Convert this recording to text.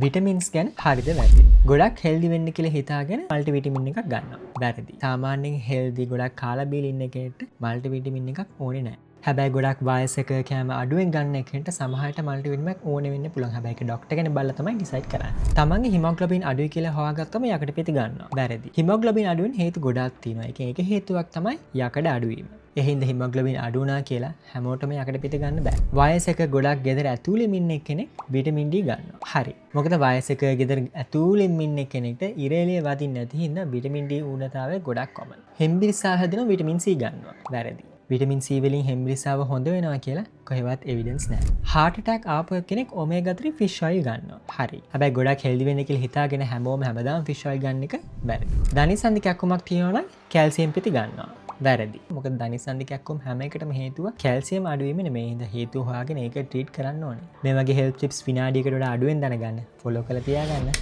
Vitamins ගැන හරිද වැරදි? ගොඩක් හෙල්දි වෙන්න කියලා හිතාගෙන මල්ටිවිටමින් එකක් ගන්නවා. වැරදි. සාමාන්‍යයෙන් හෙල්දි ගොඩක් කාලා බීලා ඉන්න කෙනෙක්ට මල්ටිවිටමින් එකක් ඕනේ නැහැ. හැබැයි ගොඩක් වයසක කෑම අඩුවෙන් ගන්න කෙනෙක්ට සමහරට මල්ටිවිටමින් එකක් ඕනේ වෙන්න පුළුවන්. හැබැයි ඒක ડોක්ටර් කෙනෙක් බලලා තමයි ඩිසයිඩ් කරන්නේ. තමන්ගේ හිමොග්ලොබින් අඩුයි කියලා හොයාගත්තම යකඩ පිටි ගන්නවා. වැරදි. හිමොග්ලොබින් අඩු වෙන හේතු ගොඩක් තියෙනවා. ඒක හේතුවක් තමයි යකඩ අඩු වීම. එහින්ද හිමොග්ලොබින් අඩු වුණා කියලා හැමෝටම යකඩ පිට ගන්න බෑ. වයසක ගොඩක් ගෙදර ඇතුළෙම ඉන්න කෙනෙක් විටමින් D ගන්නවා. හරි. මොකද වයසක ගෙදර ඇතුළෙම ඉන්න කෙනෙක්ට ඉරේලිය වදින්නේ නැති හින්දා විටමින් D ඌනතාවය ගොඩක් කොමන්. හෙම්බිරිස්සාව හැදෙනවා විටමින් C ගන්නවා. වැරදි. විටමින් C වලින් හෙම්බිරිස්සාව හොඳ වෙනවා කියලා කොහෙවත් එවිඩන්ස් නැහැ. heart attack ආපු කෙනෙක් omega 3 fish oil ගන්නවා. හරි. හැබැයි ගොඩක් හෙල්දි වෙන්න කියලා හිතාගෙන හැමෝම හැමදාම fish oil ගන්න එක වැරදි. ධනිසන්ධි කැක්කුමක් තියෙනවා නම් කැල්සියම් පිටි ගන්නවා. වැරදි. මොකද ධනිසන්ධි කැක්කුම් හැම එකටම හේතුව කැල්සියම් අඩු වීම නෙමෙයි. හින්දා හේතුව හොයාගෙන ඒක ට්‍රීට් කරන්න ඕනේ. මේ වගේ හෙල්ත් ටිප්ස් විනාඩියකට වඩා අඩුවෙන් දැනගන්න ෆලෝ කරලා තියාගන්න.